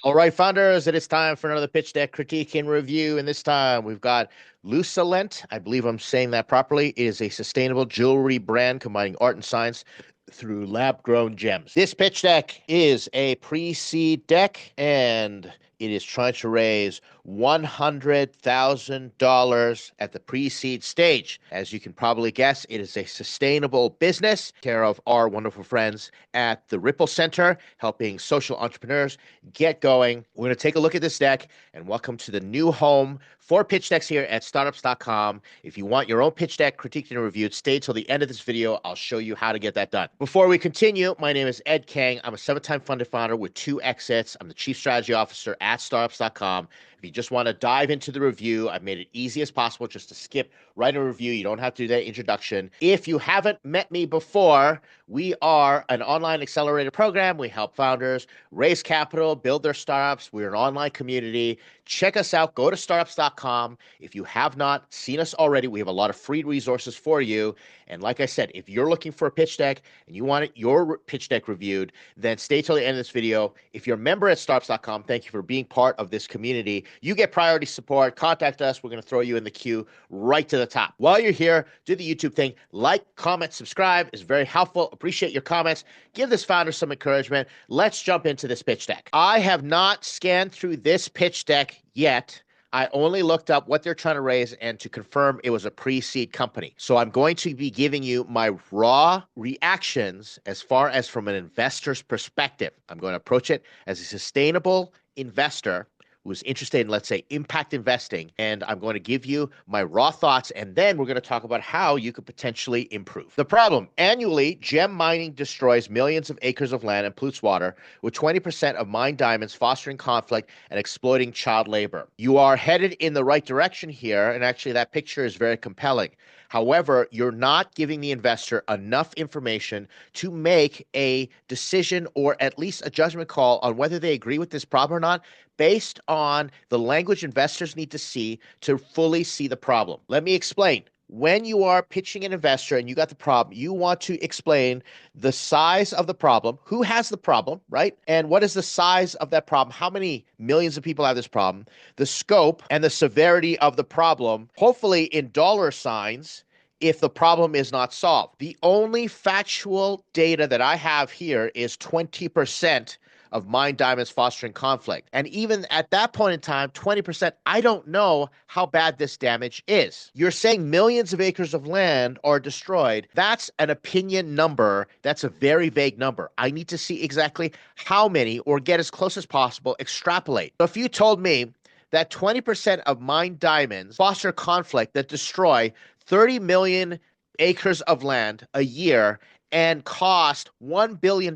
All right, founders, it is time for another pitch deck critique and review. And this time we've got Lucilent. I believe I'm saying that properly. It is a sustainable jewelry brand combining art and science through lab-grown gems. This pitch deck is a pre-seed deck, and it is trying to raise $100,000 at the pre-seed stage. As you can probably guess, it is a sustainable business, care of our wonderful friends at the Ripple Center, helping social entrepreneurs get going. We're going to take a look at this deck, and welcome to the new home for pitch decks here at Startups.com. If you want your own pitch deck critiqued and reviewed, stay till the end of this video. I'll show you how to get that done. Before we continue, my name is Ed Kang. I'm a 7-time funded founder with 2 exits. I'm the Chief Strategy Officer at Startups.com. If you just want to dive into the review, I've made it easy as possible just to skip right a review. You don't have to do that introduction. If you haven't met me before, we are an online accelerator program. We help founders raise capital, build their startups. We're an online community. Check us out. Go to startups.com. If you have not seen us already, we have a lot of free resources for you. And like I said, if you're looking for a pitch deck and you want your pitch deck reviewed, then stay till the end of this video. If you're a member at startups.com, thank you for being part of this community. You get priority support. Contact us. We're going to throw you in the queue right to the top. While you're here, do the YouTube thing. Like, comment, subscribe is very helpful. Appreciate your comments. Give this founder some encouragement. Let's jump into this pitch deck. I have not scanned through this pitch deck yet. I only looked up what they're trying to raise and to confirm it was a pre-seed company. So I'm going to be giving you my raw reactions as far as from an investor's perspective. I'm going to approach it as a sustainable investor who's interested in, let's say, impact investing. And I'm going to give you my raw thoughts, and then we're going to talk about how you could potentially improve. The problem: annually, gem mining destroys millions of acres of land and pollutes water, with 20% of mined diamonds fostering conflict and exploiting child labor. You are headed in the right direction here, and actually that picture is very compelling. However, you're not giving the investor enough information to make a decision or at least a judgment call on whether they agree with this problem or not, based on the language investors need to see to fully see the problem. Let me explain. When you are pitching an investor and you got the problem, you want to explain the size of the problem, who has the problem, right? And what is the size of that problem? How many millions of people have this problem? The scope and the severity of the problem, hopefully in dollar signs, if the problem is not solved. The only factual data that I have here is 20% of mined diamonds fostering conflict. And even at that point in time, 20%, I don't know how bad this damage is. You're saying millions of acres of land are destroyed. That's an opinion number. That's a very vague number. I need to see exactly how many, or get as close as possible, extrapolate. So if you told me that 20% of mined diamonds foster conflict that destroy 30 million acres of land a year and cost $1 billion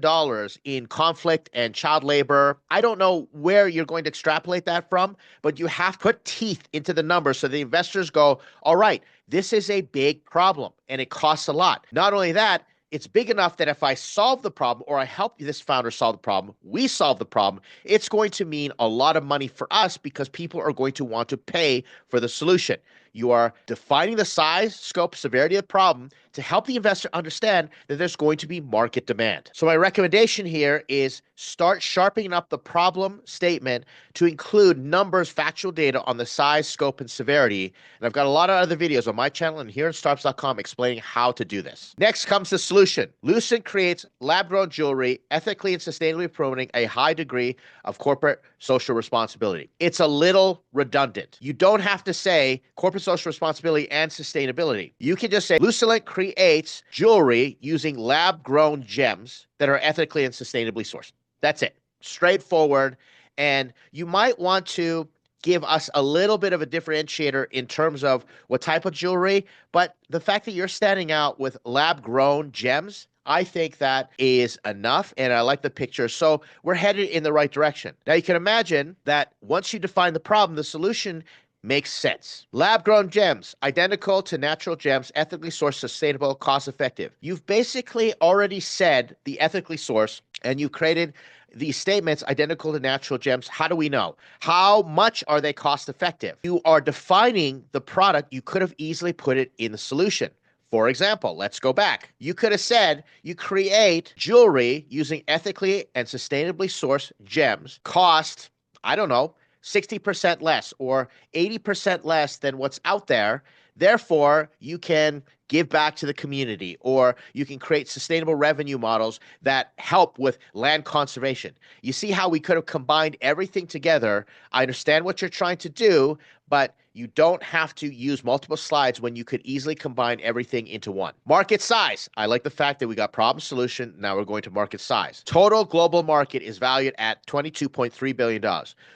in conflict and child labor, I don't know where you're going to extrapolate that from, but you have to put teeth into the numbers so the investors go, all right, this is a big problem and it costs a lot. Not only that, it's big enough that if I solve the problem, or I help this founder solve the problem, we solve the problem, it's going to mean a lot of money for us because people are going to want to pay for the solution. You are defining the size, scope, severity of the problem to help the investor understand that there's going to be market demand. So my recommendation here is start sharpening up the problem statement to include numbers, factual data on the size, scope, and severity. And I've got a lot of other videos on my channel and here at Startups.com explaining how to do this. Next comes the solution. Lucent creates lab-grown jewelry, ethically and sustainably promoting a high degree of corporate social responsibility. It's a little redundant. You don't have to say corporate social responsibility and sustainability. You can just say Lucent creates jewelry using lab-grown gems that are ethically and sustainably sourced. That's it. Straightforward. And you might want to give us a little bit of a differentiator in terms of what type of jewelry, but the fact that you're standing out with lab-grown gems, I think that is enough, and I like the picture. So we're headed in the right direction. Now you can imagine that once you define the problem, the solution makes sense. Lab-grown gems, identical to natural gems, ethically sourced, sustainable, cost-effective. You've basically already said the ethically sourced, and you created these statements identical to natural gems. How do we know? How much are they cost-effective? You are defining the product. You could have easily put it in the solution. For example, let's go back. You could have said you create jewelry using ethically and sustainably sourced gems, cost I don't know, 60% less or 80% less than what's out there. Therefore, you can give back to the community, or you can create sustainable revenue models that help with land conservation. You see how we could have combined everything together. I understand what you're trying to do, but you don't have to use multiple slides when you could easily combine everything into one. Market size. I like the fact that we got problem solution. Now we're going to market size. Total global market is valued at $22.3 billion.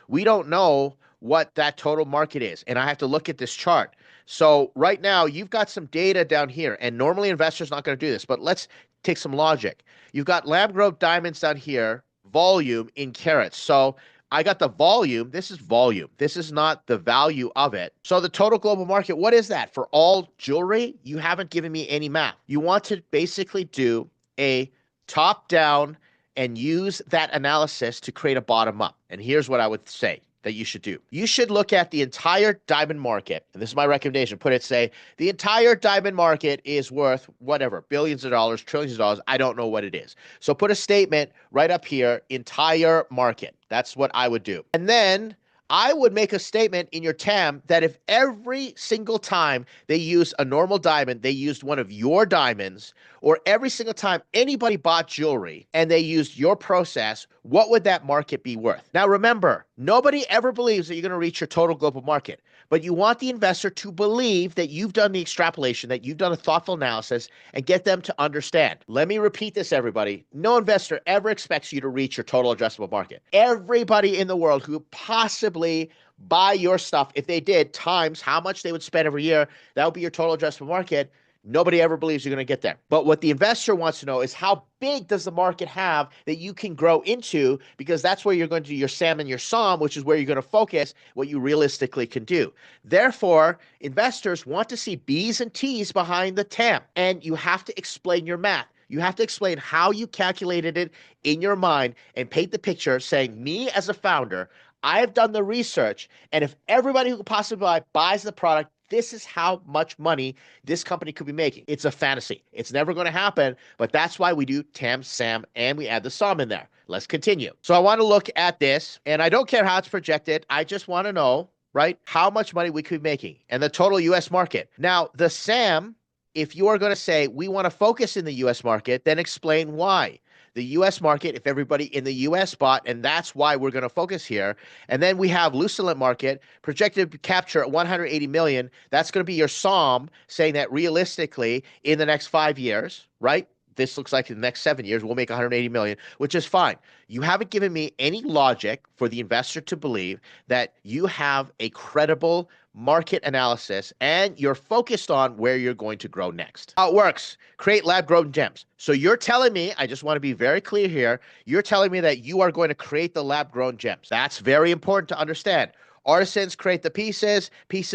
We don't know what that total market is, and I have to look at this chart. So right now, you've got some data down here, and normally investors are not going to do this, but let's take some logic. You've got lab-grown diamonds down here, volume in carats. So I got the volume. This is volume. This is not the value of it. So the total global market, what is that? For all jewelry, you haven't given me any math. You want to basically do a top-down and use that analysis to create a bottom-up. And here's what I would say that you should do. You should look at the entire diamond market, and this is my recommendation. Say the entire diamond market is worth whatever, billions of dollars, trillions of dollars. I don't know what it is. So put a statement right up here, entire market. That's what I would do. And then I would make a statement in your TAM that if every single time they use a normal diamond, they used one of your diamonds, or every single time anybody bought jewelry and they used your process, what would that market be worth? Now, remember, nobody ever believes that you're going to reach your total global market, but you want the investor to believe that you've done the extrapolation, that you've done a thoughtful analysis, and get them to understand. Let me repeat this, everybody. No investor ever expects you to reach your total addressable market. Everybody in the world who possibly buy your stuff, if they did, times how much they would spend every year, that would be your total addressable market. Nobody ever believes you're going to get there. But what the investor wants to know is how big does the market have that you can grow into, because that's where you're going to do your SAM and your SOM, which is where you're going to focus what you realistically can do. Therefore, investors want to see B's and T's behind the TAM, and you have to explain your math. You have to explain how you calculated it in your mind and paint the picture saying, me as a founder, I have done the research, and if everybody who could possibly buys the product, this is how much money this company could be making. It's a fantasy. It's never going to happen, but that's why we do TAM, SAM, and we add the SOM in there. Let's continue. So I want to look at this, and I don't care how it's projected. I just want to know, right, how much money we could be making and the total U.S. market. Now, the SAM, if you are going to say we want to focus in the U.S. market, then explain why. The U.S. market, if everybody in the U.S. bought, and that's why we're going to focus here. And then we have Lucent market projected to capture at 180 million. That's going to be your SOM, saying that realistically in the next 5 years, right? This looks like in the next 7 years, we'll make 180 million, which is fine. You haven't given me any logic for the investor to believe that you have a credible market analysis and you're focused on where you're going to grow next. How it works, create lab-grown gems. So you're telling me, I just want to be very clear here, you're telling me that you are going to create the lab-grown gems. That's very important to understand. Artisans create the pieces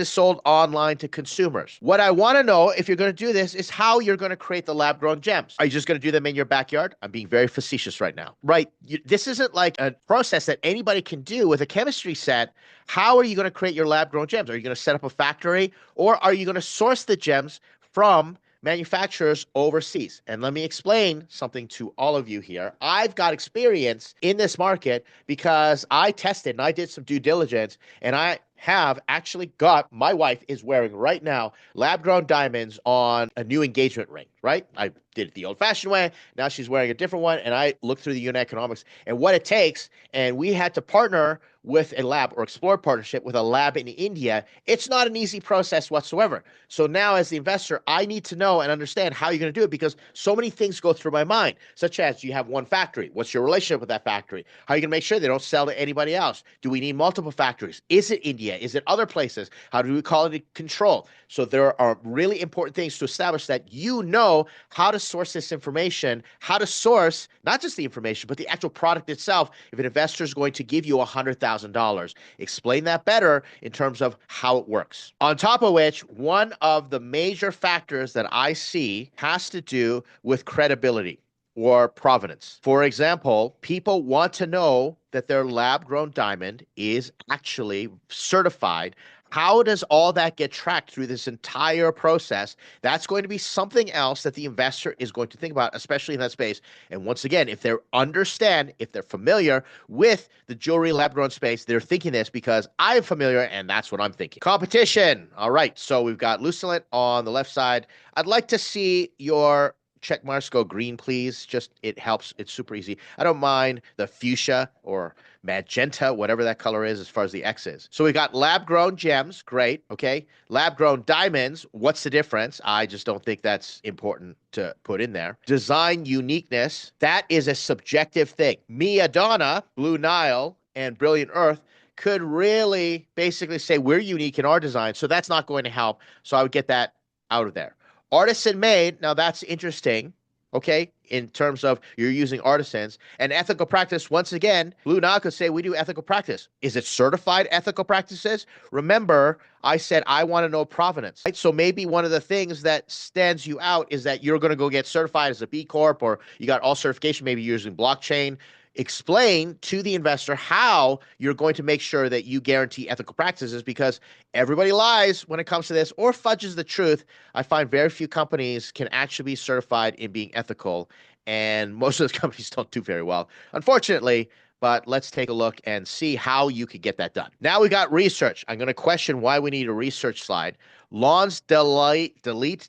sold online to consumers. What I want to know, if you're going to do this, is how you're going to create the lab-grown gems. Are you just going to do them in your backyard? I'm being very facetious right now. Right? This isn't like a process that anybody can do with a chemistry set. How are you going to create your lab-grown gems? Are you going to set up a factory, or are you going to source the gems from manufacturers overseas? And let me explain something to all of you here. I've got experience in this market because I tested and I did some due diligence, and I have actually got, my wife is wearing right now lab-grown diamonds on a new engagement ring, right? I did it the old-fashioned way. Now she's wearing a different one, and I looked through the unit economics and what it takes, and we had to partner with a lab or explore partnership with a lab in India. It's not an easy process whatsoever. So now as the investor, I need to know and understand how you're going to do it, because so many things go through my mind, such as you have one factory. What's your relationship with that factory? How are you going to make sure they don't sell to anybody else? Do we need multiple factories? Is it India? Is it other places? How do we quality control? So there are really important things to establish that you know how to source this information, how to source not just the information, but the actual product itself. If an investor is going to give you $100,000, explain that better in terms of how it works. On top of which, one of the major factors that I see has to do with credibility or provenance. For example, people want to know that their lab-grown diamond is actually certified How does all that get tracked through this entire process? That's going to be something else that the investor is going to think about, especially in that space. And once again, if if they're familiar with the jewelry lab grown space, they're thinking this because I'm familiar and that's what I'm thinking. Competition. All right. So we've got Lucilent on the left side. I'd like to see your check marks go green, please. Just it helps. It's super easy. I don't mind the fuchsia or magenta, whatever that color is as far as the X is. So we got lab grown gems. Great. Okay. Lab grown diamonds. What's the difference? I just don't think that's important to put in there. Design uniqueness. That is a subjective thing. Mia Donna, Blue Nile, and Brilliant Earth could really basically say we're unique in our design. So that's not going to help. So I would get that out of there. Artisan made, now that's interesting, okay, in terms of you're using artisans. And ethical practice, once again, Blue Nile could say we do ethical practice. Is it certified ethical practices? Remember, I said I want to know provenance. Right? So maybe one of the things that stands you out is that you're going to go get certified as a B Corp, or you got all certification, maybe using blockchain. Explain to the investor how you're going to make sure that you guarantee ethical practices, because everybody lies when it comes to this or fudges the truth. I find very few companies can actually be certified in being ethical, and most of those companies don't do very well, unfortunately. But let's take a look and see how you could get that done. Now we got research. I'm going to question why we need a research slide. Lawns delete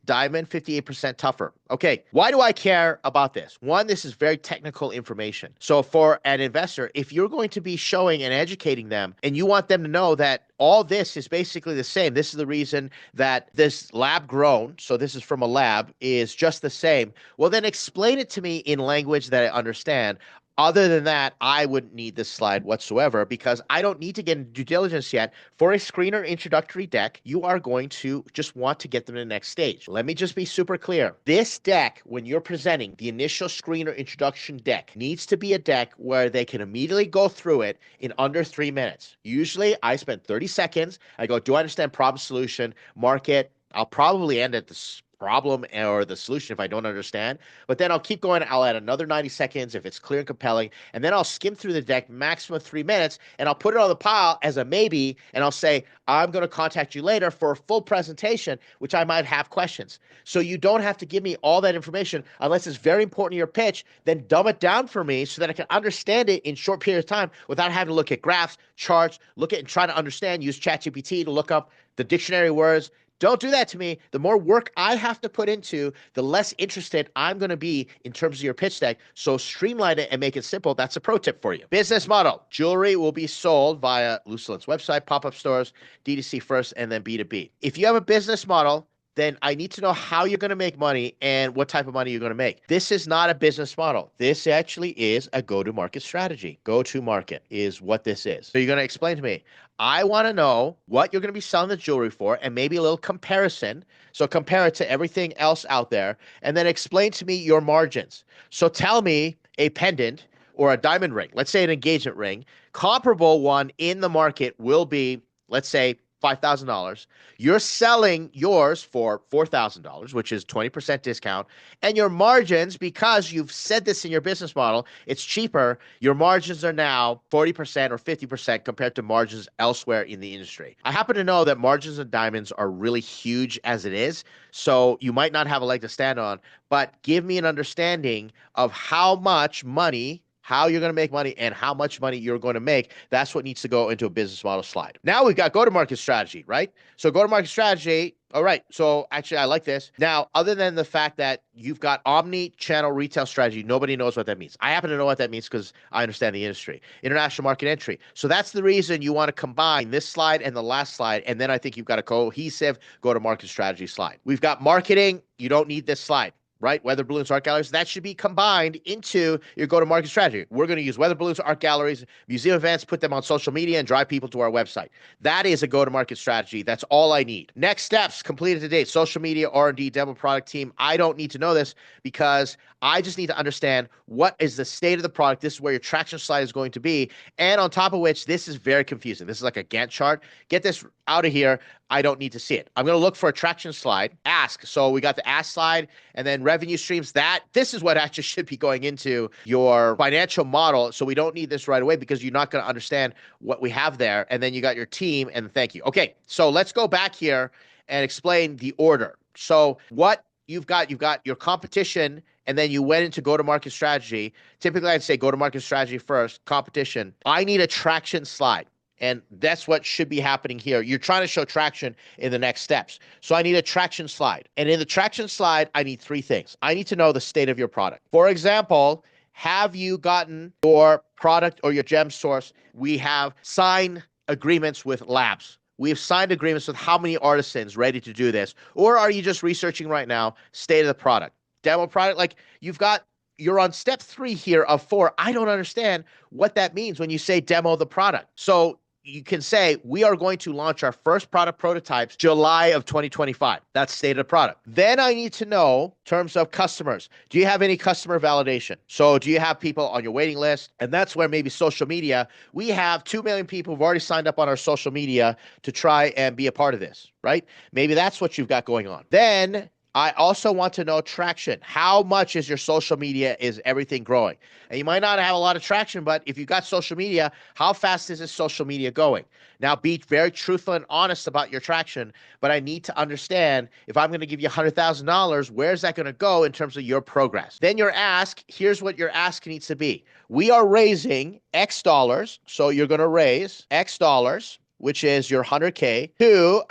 diamond 58% tougher. Okay, why do I care about this? One, this is very technical information. So for an investor, if you're going to be showing and educating them and you want them to know that all this is basically the same, this is the reason that this lab grown, so this is from a lab, is just the same, well then explain it to me in language that I understand. Other than that, I wouldn't need this slide whatsoever, because I don't need to get into due diligence yet. For a screener introductory deck, you are going to just want to get them to the next stage. Let me just be super clear. This deck, when you're presenting the initial screener introduction deck, needs to be a deck where they can immediately go through it in under 3 minutes. Usually, I spend 30 seconds. I go, do I understand problem, solution, market? I'll probably end at the problem or the solution if I don't understand, but then I'll keep going. I'll add another 90 seconds if it's clear and compelling, and then I'll skim through the deck maximum 3 minutes, and I'll put it on the pile as a maybe, and I'll say, I'm going to contact you later for a full presentation, which I might have questions. So you don't have to give me all that information unless it's very important to your pitch. Then dumb it down for me so that I can understand it in short period of time without having to look at graphs, charts, look at and try to understand, use ChatGPT to look up the dictionary words. Don't do that to me. The more work I have to put into, the less interested I'm going to be in terms of your pitch deck. So streamline it and make it simple. That's a pro tip for you. Business model. Jewelry will be sold via Lucilent's website, pop-up stores, D2C first, and then B2B. If you have a business model, then I need to know how you're going to make money and what type of money you're going to make. This is not a business model. This actually is a go-to-market strategy. Go-to-market is what this is. So you're going to explain to me, I want to know what you're going to be selling the jewelry for and maybe a little comparison. So compare it to everything else out there, and then explain to me your margins. So tell me a pendant or a diamond ring, let's say an engagement ring, comparable one in the market will be, let's say, $5,000. You're selling yours for $4,000, which is 20% discount. And your margins, because you've said this in your business model, it's cheaper. Your margins are now 40% or 50% compared to margins elsewhere in the industry. I happen to know that margins in diamonds are really huge as it is. So you might not have a leg to stand on, but give me an understanding of how much money, how you're going to make money, and how much money you're going to make. That's what needs to go into a business model slide. Now we've got go-to-market strategy, right? So go-to-market strategy, all right. So actually, I like this. Now, other than the fact that you've got omni-channel retail strategy, nobody knows what that means. I happen to know what that means because I understand the industry. International market entry. So that's the reason you want to combine this slide and the last slide, and then I think you've got a cohesive go-to-market strategy slide. We've got marketing. You don't need this slide, right? Weather balloons, art galleries, that should be combined into your go-to-market strategy. We're going to use weather balloons, art galleries, museum events, put them on social media, and drive people to our website. That is a go-to-market strategy. That's all I need. Next steps, completed to date, social media, R&D, demo product team. I don't need to know this because I just need to understand what is the state of the product. This is where your traction slide is going to be. And on top of which, this is very confusing. This is like a Gantt chart. Get this out of here. I don't need to see it. I'm going to look for a traction slide. Ask. So we got the ask slide, and then revenue streams. This is what actually should be going into your financial model. So we don't need this right away because you're not going to understand what we have there. And then you got your team and thank you. Okay, so let's go back here and explain the order. So what you've got your competition, and then you went into go-to-market strategy. Typically, I'd say go-to-market strategy first, competition. I need a traction slide. And that's what should be happening here. You're trying to show traction in the next steps. So I need a traction slide. And in the traction slide, I need three things. I need to know the state of your product. For example, have you gotten your product or your gem source? We have signed agreements with labs. We have signed agreements with how many artisans ready to do this? Or are you just researching right now, state of the product? Demo product, like you're on step 3 here of 4. I don't understand what that means when you say demo the product. So you can say, we are going to launch our first product prototypes July of 2025. That's state of the product. Then I need to know, in terms of customers, do you have any customer validation? So do you have people on your waiting list? And that's where maybe social media, we have 2 million people who've already signed up on our social media to try and be a part of this, right? Maybe that's what you've got going on. Then I also want to know traction. How much is your social media, is everything growing? And you might not have a lot of traction, but if you got social media, how fast is this social media going? Now, be very truthful and honest about your traction, but I need to understand, if I'm going to give you $100,000, where's that going to go in terms of your progress? Then your ask, here's what your ask needs to be. We are raising X dollars, so you're going to raise X dollars, which is your 100K, to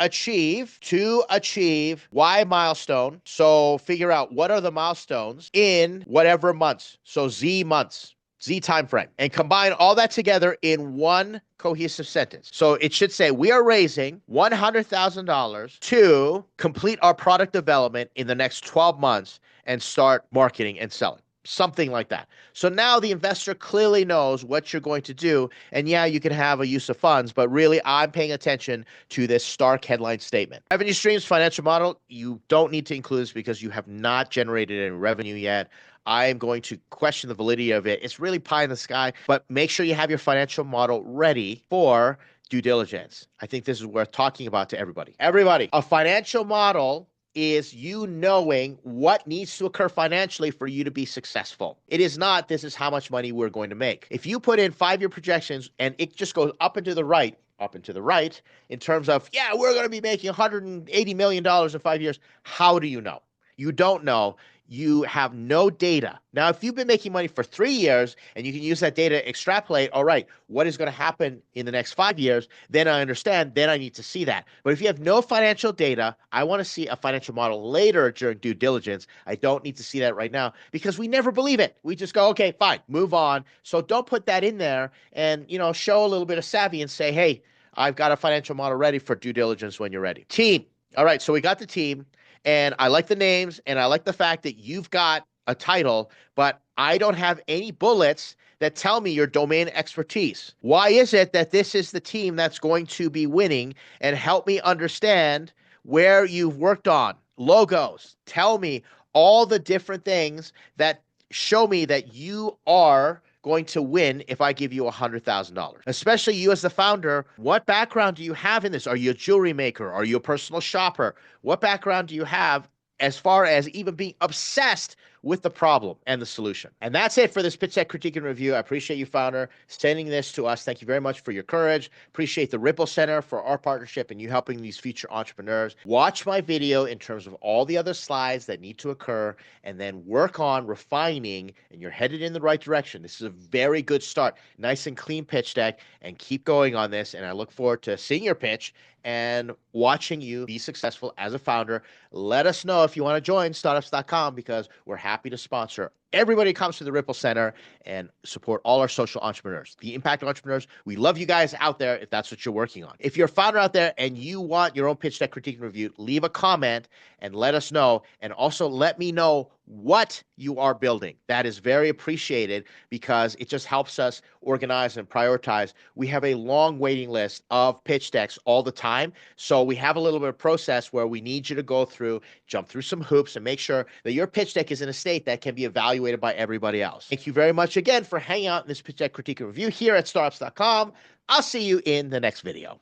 achieve Y milestone. So figure out what are the milestones in whatever months. So Z months, Z time frame, and combine all that together in one cohesive sentence. So it should say, we are raising $100,000 to complete our product development in the next 12 months and start marketing and selling. Something like that. So now the investor clearly knows what you're going to do. And yeah, you can have a use of funds, but really I'm paying attention to this stark headline statement. Revenue streams, financial model, you don't need to include this because you have not generated any revenue yet. I am going to question the validity of it. It's really pie in the sky, but make sure you have your financial model ready for due diligence. I think this is worth talking about to everybody. Everybody, a financial model is you knowing what needs to occur financially for you to be successful. It is not, this is how much money we're going to make. If you put in 5-year projections and it just goes up and to the right in terms of, yeah, we're going to be making $180 million in 5 years, how do you know? You don't know. You have no data. Now, if you've been making money for 3 years and you can use that data to extrapolate, all right, what is going to happen in the next 5 years, then I understand, then I need to see that. But if you have no financial data, I want to see a financial model later during due diligence. I don't need to see that right now because we never believe it. We just go, okay, fine, move on. So don't put that in there and, show a little bit of savvy and say, hey, I've got a financial model ready for due diligence when you're ready. Team. All right, so we got the team. And I like the names, and I like the fact that you've got a title, but I don't have any bullets that tell me your domain expertise. Why is it that this is the team that's going to be winning? And help me understand where you've worked on logos. Tell me all the different things that show me that you are going to win if I give you $100,000. Especially you as the founder, what background do you have in this? Are you a jewelry maker? Are you a personal shopper? What background do you have as far as even being obsessed with the problem and the solution? And that's it for this pitch deck critique and review. I appreciate you, founder, sending this to us. Thank you very much for your courage. Appreciate the Ripple Center for our partnership and you helping these future entrepreneurs. Watch my video in terms of all the other slides that need to occur and then work on refining, and you're headed in the right direction. This is a very good start. Nice and clean pitch deck, and keep going on this. And I look forward to seeing your pitch and watching you be successful as a founder. Let us know if you want to join Startups.com because we're happy to sponsor everybody who comes to the Ripple Center and support all our social entrepreneurs, the impact entrepreneurs. We love you guys out there if that's what you're working on. If you're a founder out there and you want your own pitch deck critique and review, leave a comment and let us know. And also let me know what you are building. That is very appreciated because it just helps us organize and prioritize. We have a long waiting list of pitch decks all the time. So we have a little bit of process where we need you to go through, jump through some hoops and make sure that your pitch deck is in a state that can be evaluated by everybody else. Thank you very much again for hanging out in this pitch deck critique and review here at Startups.com. I'll see you in the next video.